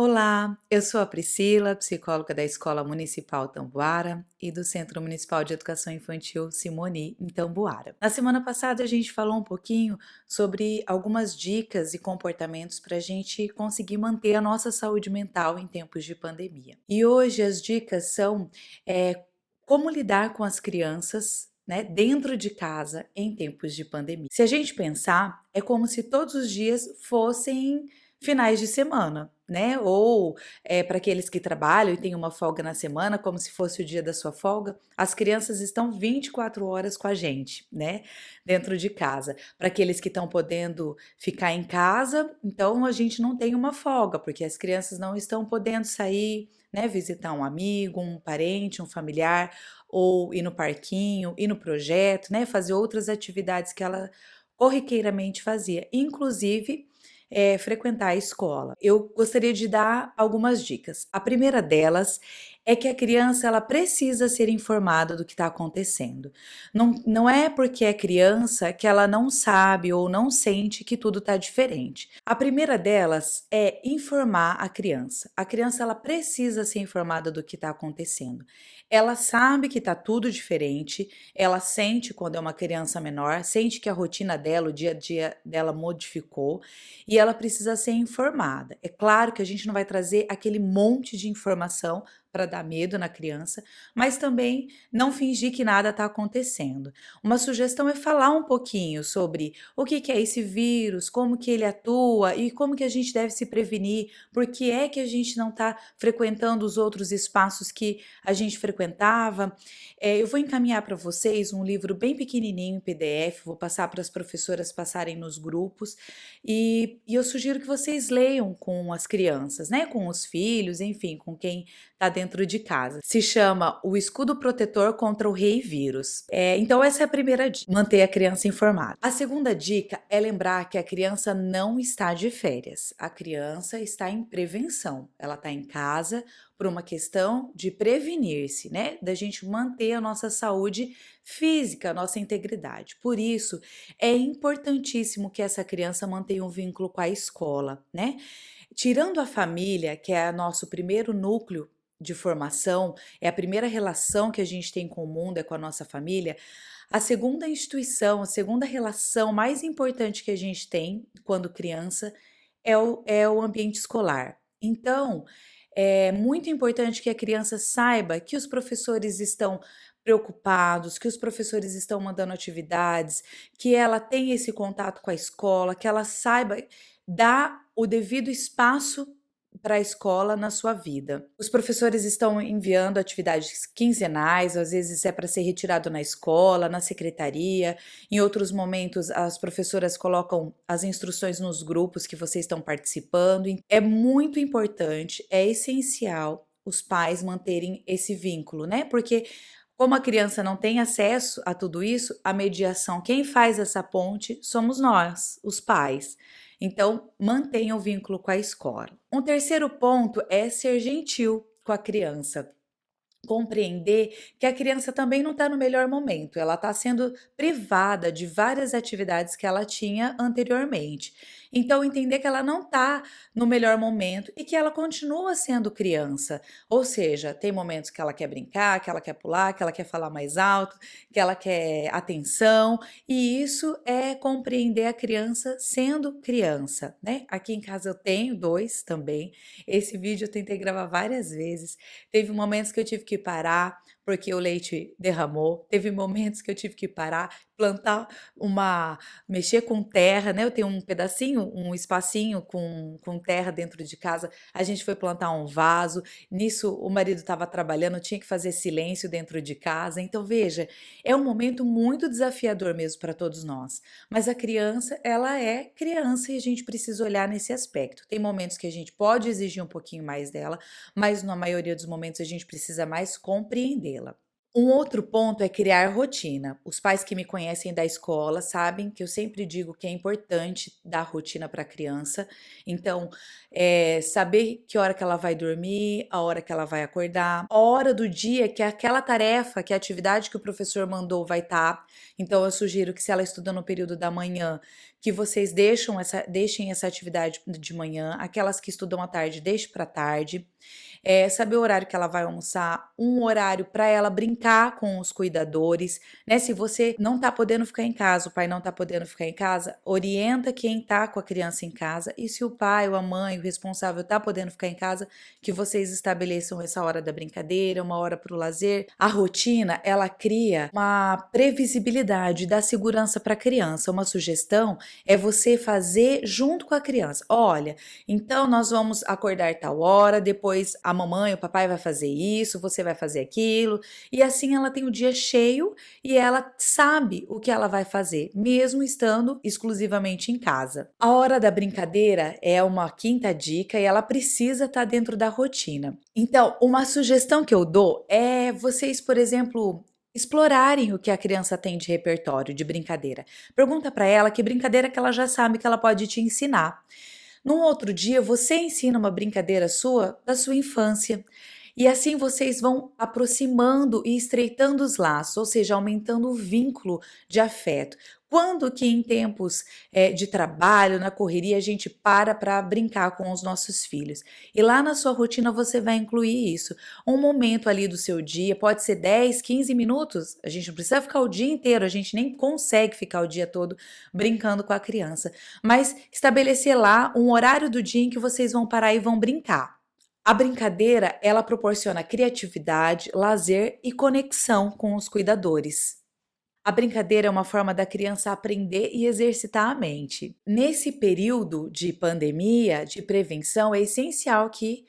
Olá, eu sou a Priscila, psicóloga da Escola Municipal Tamboara e do Centro Municipal de Educação Infantil Simoni, em Tamboara. Na semana passada, a gente falou um pouquinho sobre algumas dicas e comportamentos para a gente conseguir manter a nossa saúde mental em tempos de pandemia. E hoje as dicas são como lidar com as crianças, né, dentro de casa em tempos de pandemia. Se a gente pensar, é como se todos os dias fossem finais de semana, né? Ou para aqueles que trabalham e têm uma folga na semana, como se fosse o dia da sua folga, as crianças estão 24 horas com a gente, né? Dentro de casa. Para aqueles que estão podendo ficar em casa, então a gente não tem uma folga, porque as crianças não estão podendo sair, né? Visitar um amigo, um parente, um familiar, ou ir no parquinho, ir no projeto, né? Fazer outras atividades que ela corriqueiramente fazia, inclusive frequentar a escola. Eu gostaria de dar algumas dicas. A primeira delas é que a criança ela precisa ser informada do que está acontecendo. Não é porque é criança que ela não sabe ou não sente que tudo está diferente. A primeira delas é informar a criança. A criança ela precisa ser informada do que está acontecendo. Ela sabe que está tudo diferente, ela sente quando é uma criança menor, sente que a rotina dela, o dia a dia dela modificou e ela precisa ser informada. É claro que a gente não vai trazer aquele monte de informação para dar medo na criança, mas também não fingir que nada está acontecendo. Uma sugestão é falar um pouquinho sobre o que que é esse vírus, como que ele atua e como que a gente deve se prevenir, por que é que a gente não está frequentando os outros espaços que a gente frequentava. Eu vou encaminhar para vocês um livro bem pequenininho em PDF, vou passar para as professoras passarem nos grupos e eu sugiro que vocês leiam com as crianças, né, com os filhos, enfim, com quem está dentro de casa. Se chama O Escudo Protetor contra o Rei Vírus. Então essa é a primeira dica, manter a criança informada. A segunda dica é lembrar que a criança não está de férias. A criança está em prevenção. Ela está em casa por uma questão de prevenir-se, né? Da gente manter a nossa saúde física, a nossa integridade. Por isso, é importantíssimo que essa criança mantenha um vínculo com a escola, né? Tirando a família, que é o nosso primeiro núcleo de formação, é a primeira relação que a gente tem com o mundo, é com a nossa família. A segunda instituição, a segunda relação mais importante que a gente tem quando criança é o ambiente escolar. Então, é muito importante que a criança saiba que os professores estão preocupados, que os professores estão mandando atividades, que ela tem esse contato com a escola, que ela saiba dar o devido espaço para a escola na sua vida. Os professores estão enviando atividades quinzenais, às vezes é para ser retirado na escola, na secretaria. Em outros momentos, as professoras colocam as instruções nos grupos que vocês estão participando. É muito importante, é essencial os pais manterem esse vínculo, né? Porque como a criança não tem acesso a tudo isso, a mediação, quem faz essa ponte somos nós, os pais. Então, mantenha o vínculo com a escola. Um terceiro ponto é ser gentil com a criança. Compreender que a criança também não está no melhor momento, ela está sendo privada de várias atividades que ela tinha anteriormente. Então, entender que ela não está no melhor momento e que ela continua sendo criança. Ou seja, tem momentos que ela quer brincar, que ela quer pular, que ela quer falar mais alto, que ela quer atenção, e isso é compreender a criança sendo criança, né? Aqui em casa eu tenho dois também. Esse vídeo eu tentei gravar várias vezes. Teve momentos que eu tive que parar, porque o leite derramou. Teve momentos que eu tive que parar, plantar uma mexer com terra, né, eu tenho um pedacinho, um espacinho com terra dentro de casa, a gente foi plantar um vaso, nisso o marido estava trabalhando, tinha que fazer silêncio dentro de casa. Então veja, é um momento muito desafiador mesmo para todos nós, mas a criança, ela é criança e a gente precisa olhar nesse aspecto. Tem momentos que a gente pode exigir um pouquinho mais dela, mas na maioria dos momentos a gente precisa mais compreendê-la. Um outro ponto é criar rotina. Os pais que me conhecem da escola sabem que eu sempre digo que é importante dar rotina para a criança. Então, saber que hora que ela vai dormir, a hora que ela vai acordar, a hora do dia que aquela tarefa, que a atividade que o professor mandou vai estar. Então, eu sugiro que se ela estuda no período da manhã, que vocês deixem essa atividade de manhã, aquelas que estudam à tarde, deixe para tarde. Saber o horário que ela vai almoçar, um horário para ela brincar com os cuidadores, né? Se você não tá podendo ficar em casa, o pai não tá podendo ficar em casa, orienta quem tá com a criança em casa, e se o pai ou a mãe, o responsável, tá podendo ficar em casa, que vocês estabeleçam essa hora da brincadeira, uma hora para o lazer. A rotina, ela cria uma previsibilidade, dá segurança para a criança. Uma sugestão é você fazer junto com a criança. Olha, então nós vamos acordar tal hora, depois a mamãe, o papai vai fazer isso, você vai fazer aquilo, e assim ela tem o dia cheio e ela sabe o que ela vai fazer, mesmo estando exclusivamente em casa. A hora da brincadeira é uma quinta dica e ela precisa estar dentro da rotina. Então, uma sugestão que eu dou é vocês, por exemplo, explorarem o que a criança tem de repertório de brincadeira. Pergunta para ela que brincadeira que ela já sabe que ela pode te ensinar. Num outro dia, você ensina uma brincadeira sua da sua infância. E assim vocês vão aproximando e estreitando os laços, ou seja, aumentando o vínculo de afeto. Quando que em tempos de trabalho, na correria, a gente para brincar com os nossos filhos? E lá na sua rotina você vai incluir isso. Um momento ali do seu dia, pode ser 10, 15 minutos, a gente não precisa ficar o dia inteiro, a gente nem consegue ficar o dia todo brincando com a criança. Mas estabelecer lá um horário do dia em que vocês vão parar e vão brincar. A brincadeira, ela proporciona criatividade, lazer e conexão com os cuidadores. A brincadeira é uma forma da criança aprender e exercitar a mente. Nesse período de pandemia, de prevenção, é essencial que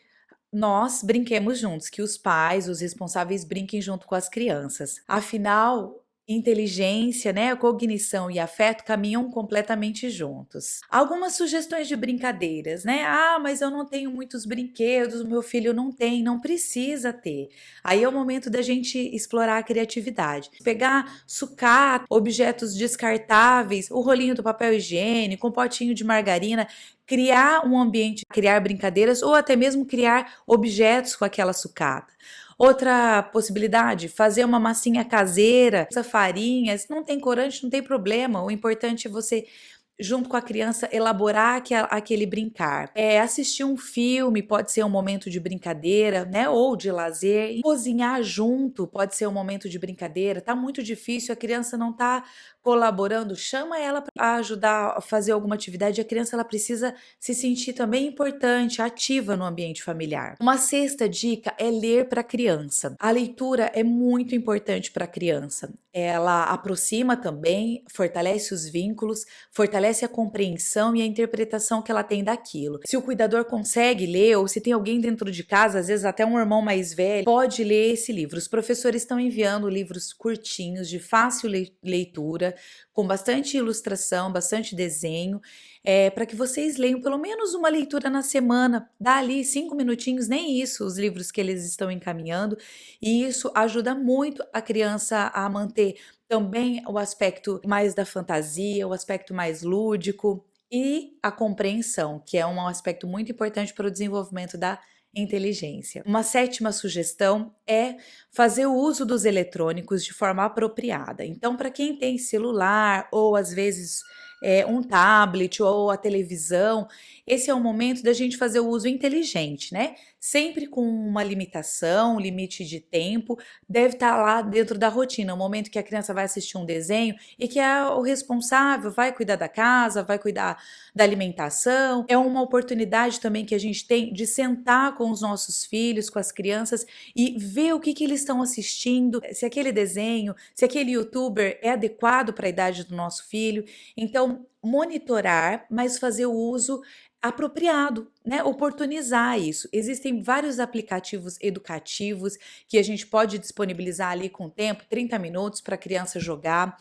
nós brinquemos juntos, que os pais, os responsáveis brinquem junto com as crianças. Afinal, inteligência, né, cognição e afeto caminham completamente juntos. Algumas sugestões de brincadeiras, né? Ah, mas eu não tenho muitos brinquedos, o meu filho não tem, não precisa ter. Aí é o momento da gente explorar a criatividade. Pegar sucata, objetos descartáveis, o rolinho do papel higiênico, um potinho de margarina, criar um ambiente, criar brincadeiras ou até mesmo criar objetos com aquela sucata. Outra possibilidade, fazer uma massinha caseira, usa farinha, se não tem corante, não tem problema, o importante é você junto com a criança elaborar aquele brincar. Assistir um filme pode ser um momento de brincadeira, né? Ou de lazer. E cozinhar junto pode ser um momento de brincadeira. Tá muito difícil, a criança não tá colaborando, chama ela para ajudar a fazer alguma atividade. A criança ela precisa se sentir também importante, ativa no ambiente familiar. Uma sexta dica é ler para a criança. A leitura é muito importante para a criança. Ela aproxima também, fortalece os vínculos, fortalece a compreensão e a interpretação que ela tem daquilo. Se o cuidador consegue ler, ou se tem alguém dentro de casa, às vezes até um irmão mais velho, pode ler esse livro. Os professores estão enviando livros curtinhos, de fácil leitura, com bastante ilustração, bastante desenho, para que vocês leiam pelo menos uma leitura na semana. Dá ali 5 minutinhos, nem isso, os livros que eles estão encaminhando, e isso ajuda muito a criança a manter também o aspecto mais da fantasia, o aspecto mais lúdico e a compreensão, que é um aspecto muito importante para o desenvolvimento da inteligência. Uma sétima sugestão é fazer o uso dos eletrônicos de forma apropriada. Então, para quem tem celular ou às vezes um tablet ou a televisão, esse é o momento da gente fazer o uso inteligente, né? Sempre com uma limitação, um limite de tempo, deve estar lá dentro da rotina, o momento que a criança vai assistir um desenho e que o responsável vai cuidar da casa, vai cuidar da alimentação. É uma oportunidade também que a gente tem de sentar com os nossos filhos, com as crianças e ver o que eles estão assistindo, se aquele desenho, se aquele youtuber é adequado para a idade do nosso filho. Então, monitorar, mas fazer o uso apropriado, né? Oportunizar isso. Existem vários aplicativos educativos que a gente pode disponibilizar ali com o tempo, 30 minutos para a criança jogar.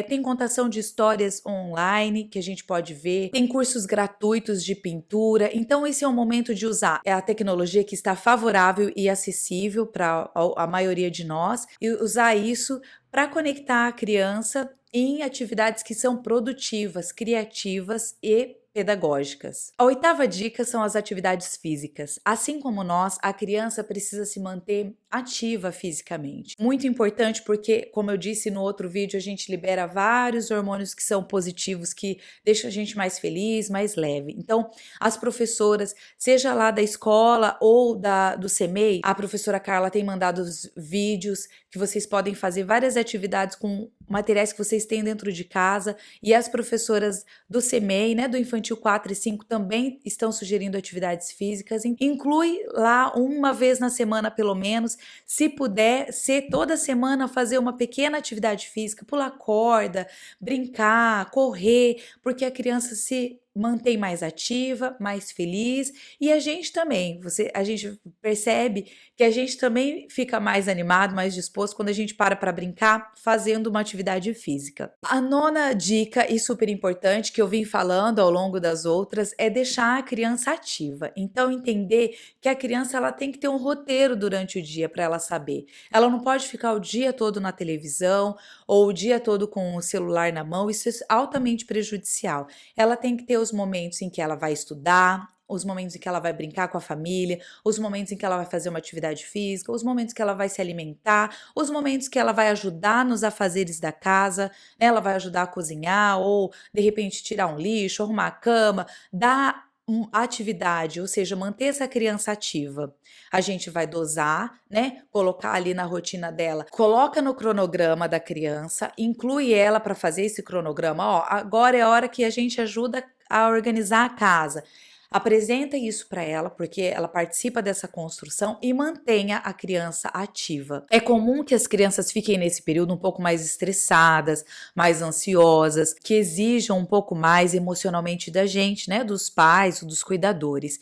Tem contação de histórias online que a gente pode ver, tem cursos gratuitos de pintura. Então, esse é o momento de usar a tecnologia que está favorável e acessível para a maioria de nós e usar isso para conectar a criança em atividades que são produtivas, criativas e pedagógicas. A oitava dica são as atividades físicas. Assim como nós, a criança precisa se manter ativa fisicamente. Muito importante porque, como eu disse no outro vídeo, a gente libera vários hormônios que são positivos, que deixam a gente mais feliz, mais leve. Então, as professoras, seja lá da escola ou do CEMEI, a professora Carla tem mandado os vídeos que vocês podem fazer várias atividades com materiais que vocês têm dentro de casa, e as professoras do CEMEI, né, do Infantil 4 e 5 também estão sugerindo atividades físicas. Inclui lá uma vez na semana pelo menos, se puder ser toda semana, fazer uma pequena atividade física, pular corda, brincar, correr, porque a criança se mantém mais ativa, mais feliz, e a gente também, a gente percebe que a gente também fica mais animado, mais disposto quando a gente para brincar fazendo uma atividade física. A nona dica, e super importante, que eu vim falando ao longo das outras, é deixar a criança ativa. Então, entender que a criança ela tem que ter um roteiro durante o dia para ela saber. Ela não pode ficar o dia todo na televisão ou o dia todo com o celular na mão, isso é altamente prejudicial. Ela tem que ter os momentos em que ela vai estudar, os momentos em que ela vai brincar com a família, os momentos em que ela vai fazer uma atividade física, os momentos que ela vai se alimentar, os momentos que ela vai ajudar nos afazeres da casa, né? Ela vai ajudar a cozinhar ou, de repente, tirar um lixo, arrumar a cama, dar atividade, ou seja, manter essa criança ativa. A gente vai dosar, né? Colocar ali na rotina dela, coloca no cronograma da criança, inclui ela para fazer esse cronograma. Ó, agora é a hora que a gente ajuda a organizar a casa. Apresenta isso para ela, porque ela participa dessa construção, e mantenha a criança ativa. É comum que as crianças fiquem nesse período um pouco mais estressadas, mais ansiosas, que exijam um pouco mais emocionalmente da gente, né, dos pais, dos cuidadores.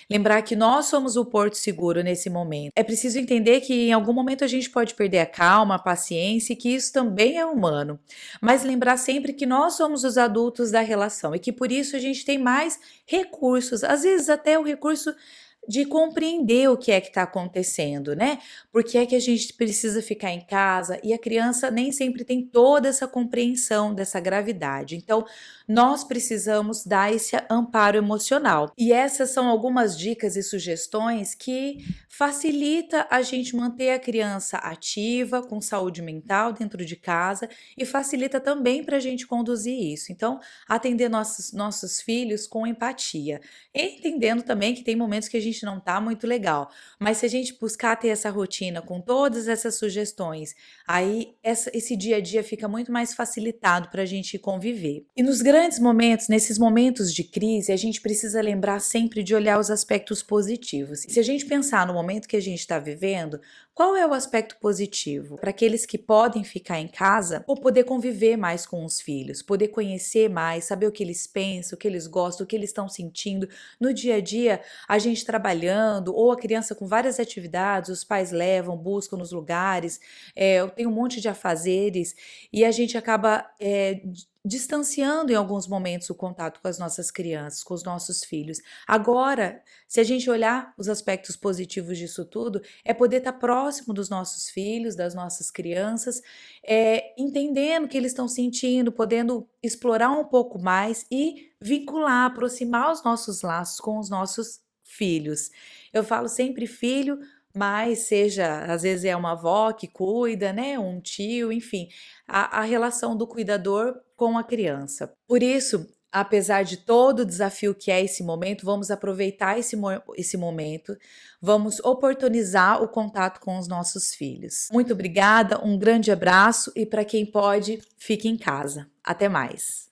Lembrar que nós somos o porto seguro nesse momento. É preciso entender que em algum momento a gente pode perder a calma, a paciência, e que isso também é humano. Mas lembrar sempre que nós somos os adultos da relação e que por isso a gente tem mais recursos, às vezes até o recurso de compreender o que é que está acontecendo, né? Por que é que a gente precisa ficar em casa, e a criança nem sempre tem toda essa compreensão dessa gravidade. Então, nós precisamos dar esse amparo emocional. E essas são algumas dicas e sugestões que facilita a gente manter a criança ativa, com saúde mental dentro de casa, e facilita também para a gente conduzir isso. Então, atender nossos filhos com empatia, entendendo também que tem momentos que a gente não tá muito legal, mas se a gente buscar ter essa rotina com todas essas sugestões, aí esse dia a dia fica muito mais facilitado para a gente conviver. E nos grandes momentos, nesses momentos de crise, a gente precisa lembrar sempre de olhar os aspectos positivos. Se a gente pensar no momento que a gente está vivendo, qual é o aspecto positivo? Para aqueles que podem ficar em casa, ou poder conviver mais com os filhos, poder conhecer mais, saber o que eles pensam, o que eles gostam, o que eles estão sentindo. No dia a dia, a gente trabalhando, ou a criança com várias atividades, os pais levam, buscam nos lugares, tem um monte de afazeres, e a gente acaba distanciando em alguns momentos o contato com as nossas crianças, com os nossos filhos. Agora, se a gente olhar os aspectos positivos disso tudo, é poder estar próximo dos nossos filhos, das nossas crianças, entendendo o que eles estão sentindo, podendo explorar um pouco mais e vincular, aproximar os nossos laços com os nossos filhos. Eu falo sempre filho, mas seja, às vezes é uma avó que cuida, né, um tio, enfim, a relação do cuidador com a criança. Por isso, apesar de todo o desafio que é esse momento, vamos aproveitar esse momento, vamos oportunizar o contato com os nossos filhos. Muito obrigada, um grande abraço, e para quem pode, fique em casa. Até mais!